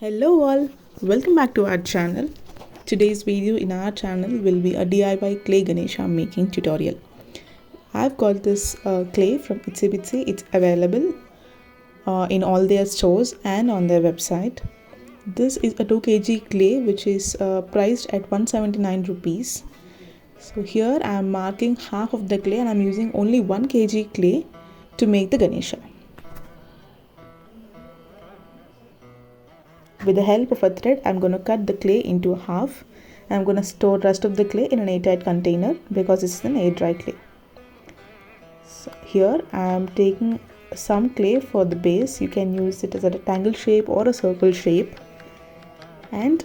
Hello all, welcome back to our channel. Today's video in our channel will be a DIY clay Ganesha making tutorial. I've got this clay from Itsy Bitsy. It's available in all their stores and on their website. This is a 2 kg clay which is priced at 179 rupees. So here I am marking half of the clay and I'm using only 1 kg clay to make the Ganesha. With the help of a thread, I'm going to cut the clay into half. I'm going to store the rest of the clay in an airtight container because it's an air dry clay. So here I am taking some clay for the base. You can use it as a rectangle shape or a circle shape. And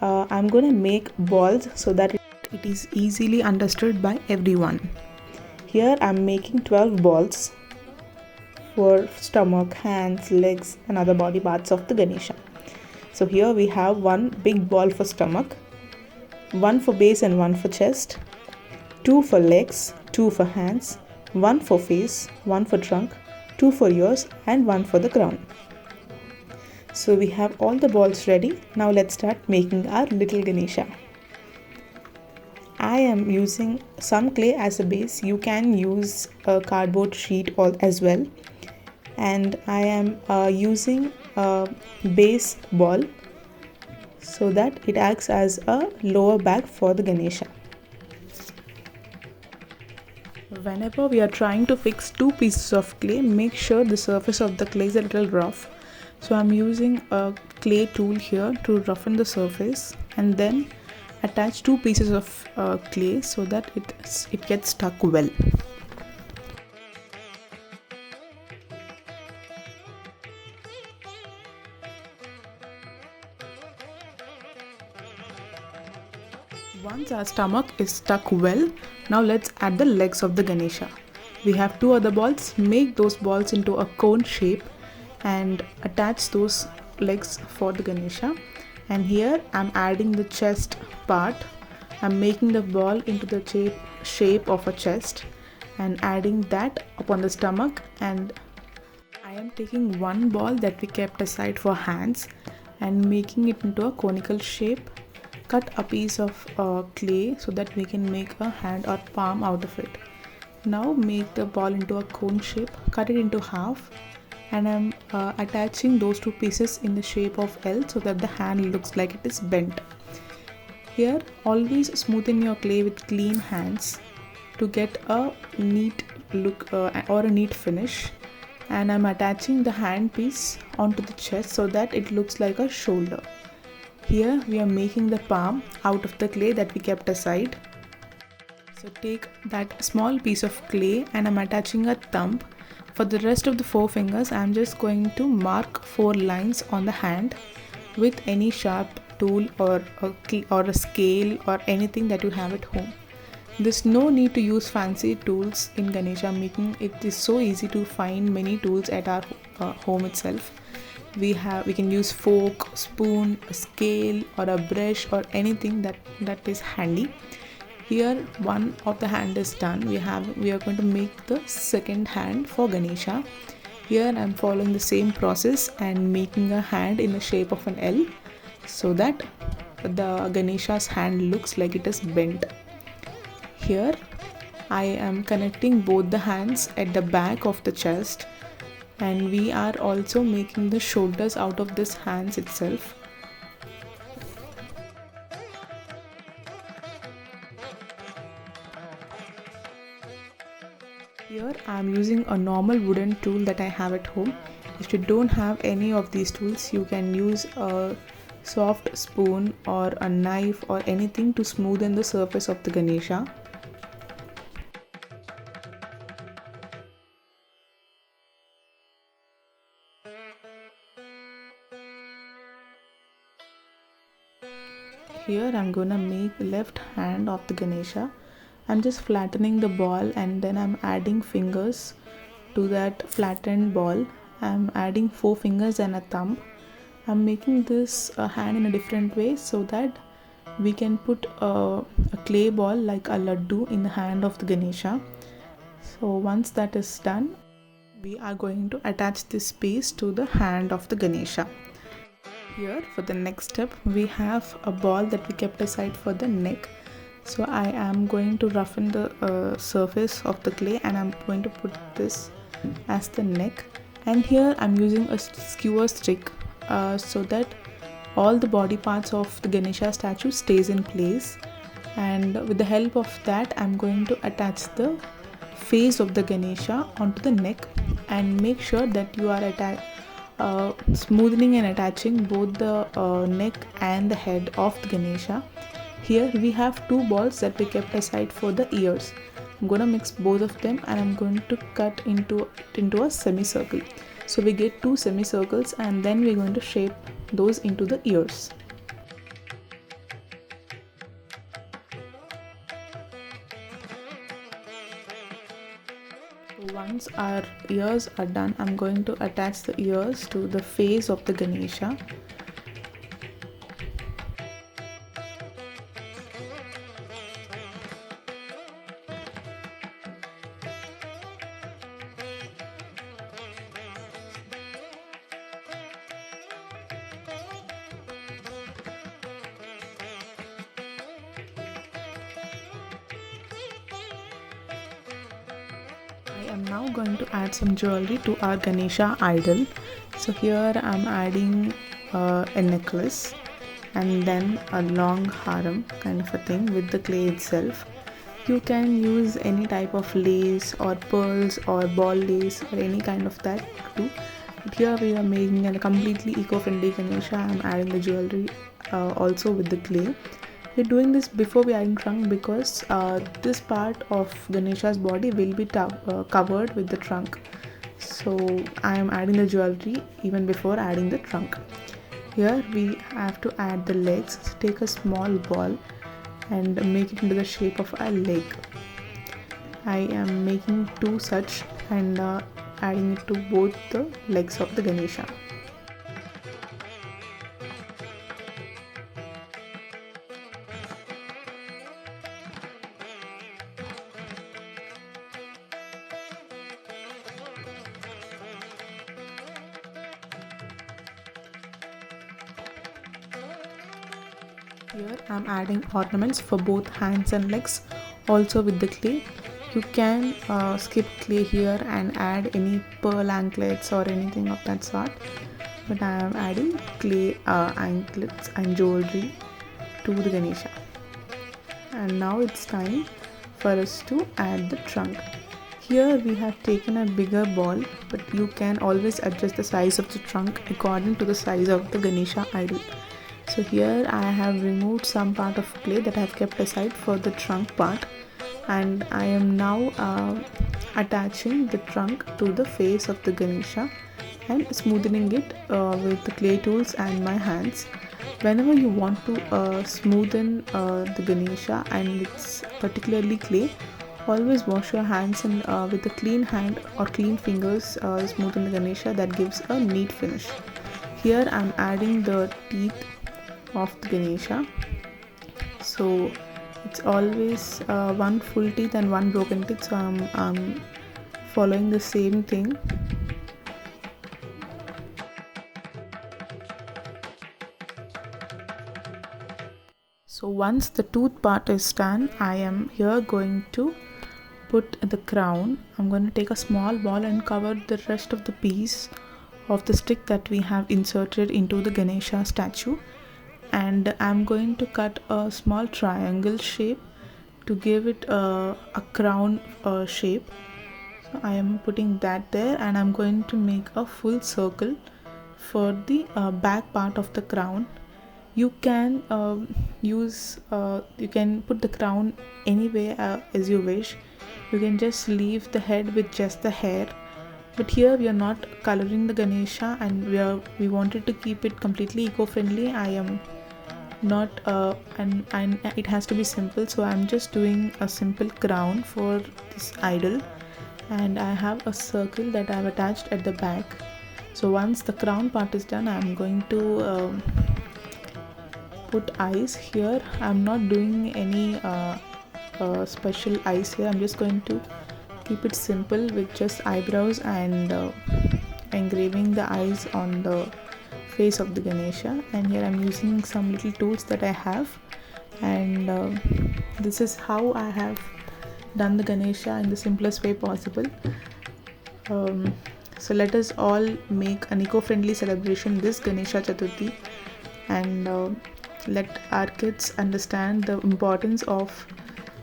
I'm going to make balls so that it is easily understood by everyone. Here I'm making 12 balls for stomach, hands, legs and other body parts of the Ganesha. So here we have one big ball for stomach, one for base and one for chest, two for legs, two for hands, one for face, one for trunk, two for ears and one for the crown. So we have all the balls ready. Now let's start making our little Ganesha. I am using some clay as a base. You can use a cardboard sheet as well. And I am using a base ball so that it acts as a lower back for the Ganesha. Whenever we are trying to fix two pieces of clay, make sure the surface of the clay is a little rough. So I'm using a clay tool here to roughen the surface and then attach two pieces of clay so that it gets stuck well. Once our stomach is stuck well, now let's add the legs of the Ganesha. We have two other balls. Make those balls into a cone shape and attach those legs for the Ganesha. And here I'm adding the chest part. I'm making the ball into the shape of a chest and adding that upon the stomach, and I am taking one ball that we kept aside for hands and making it into a conical shape. Cut a piece of clay so that we can make a hand or palm out of it. Now make the ball into a cone shape, cut it into half, and I'm attaching those two pieces in the shape of L so that the hand looks like it is bent. Here always smoothen your clay with clean hands to get a neat look or a neat finish. And I'm attaching the hand piece onto the chest so that it looks like a shoulder. Here we are making the palm out of the clay that we kept aside. So take that small piece of clay and I'm attaching a thumb. For the rest of the four fingers, I'm just going to mark 4 lines on the hand with any sharp tool or a scale or anything that you have at home. There's no need to use fancy tools in Ganesha making. It is so easy to find many tools at our home itself. We can use fork, spoon, a scale or a brush or anything that is handy. Here one of the hand is done. We are going to make the second hand for Ganesha. Here I am following the same process and making a hand in the shape of an L so that the Ganesha's hand looks like it is bent. Here I am connecting both the hands at the back of the chest, and we are also making the shoulders out of this hands itself. Here I am using a normal wooden tool that I have at home. If you don't have any of these tools, you can use a soft spoon or a knife or anything to smoothen the surface of the Ganesha. Here I'm gonna make the left hand of the Ganesha. I'm just flattening the ball and then I'm adding fingers to that flattened ball. I'm adding 4 fingers and a thumb. I'm making this hand in a different way so that we can put a clay ball like a laddu in the hand of the Ganesha. So once that is done, we are going to attach this piece to the hand of the Ganesha. Here for the next step, we have a ball that we kept aside for the neck. So I am going to roughen the surface of the clay, and I'm going to put this as the neck. And here I'm using a skewer stick so that all the body parts of the Ganesha statue stays in place. And with the help of that, I'm going to attach the face of the Ganesha onto the neck, and make sure that you are smoothing and attaching both the neck and the head of the Ganesha. Here we have two balls that we kept aside for the ears. I'm going to mix both of them, and I'm going to cut into a semicircle. So we get two semicircles, and then we're going to shape those into the ears. Once our ears are done, I'm going to attach the ears to the face of the Ganesha. I am now going to add some jewelry to our Ganesha idol. So here I am adding a necklace, and then a long harem kind of a thing with the clay itself. You can use any type of lace or pearls or ball lace or any kind of that too. But here we are making a completely eco-friendly Ganesha. I am adding the jewelry also with the clay. We're doing this before we adding trunk because this part of Ganesha's body will be covered with the trunk. So I am adding the jewelry even before adding the trunk. Here we have to add the legs. Take a small ball and make it into the shape of a leg. I am making two such and adding it to both the legs of the Ganesha. Here I am adding ornaments for both hands and legs, also with the clay. You can skip clay here and add any pearl anklets or anything of that sort, but I am adding clay anklets and jewelry to the Ganesha. And now it's time for us to add the trunk. Here we have taken a bigger ball, but you can always adjust the size of the trunk according to the size of the Ganesha idol. So here I have removed some part of clay that I have kept aside for the trunk part, and I am now attaching the trunk to the face of the Ganesha and smoothing it with the clay tools and my hands. Whenever you want to smoothen the Ganesha and it's particularly clay, always wash your hands, and with a clean hand or clean fingers smoothen the Ganesha. That gives a neat finish. Here I am adding the teeth of the Ganesha. So it's always one full teeth and one broken teeth, so I'm following the same thing. So once the tooth part is done, I am here going to put the crown. I'm going to take a small ball and cover the rest of the piece of the stick that we have inserted into the Ganesha statue, and I'm going to cut a small triangle shape to give it a crown shape. So I am putting that there, and I'm going to make a full circle for the back part of the crown. You can you can put the crown any way as you wish. You can just leave the head with just the hair, but here we are not coloring the Ganesha, and we wanted to keep it completely eco-friendly. I am not and it has to be simple, so I'm just doing a simple crown for this idol, and I have a circle that I've attached at the back. So once the crown part is done, I'm going to put eyes. Here I'm not doing any special eyes here. I'm just going to keep it simple with just eyebrows and engraving the eyes on the face of the Ganesha, and here I'm using some little tools that I have, and this is how I have done the Ganesha in the simplest way possible. So let us all make an eco-friendly celebration this Ganesha Chaturthi, and let our kids understand the importance of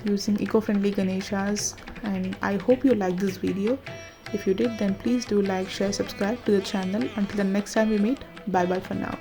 using eco-friendly Ganeshas. And I hope you liked this video. If you did, then please do like, share, subscribe to the channel. Until the next time we meet, bye bye for now.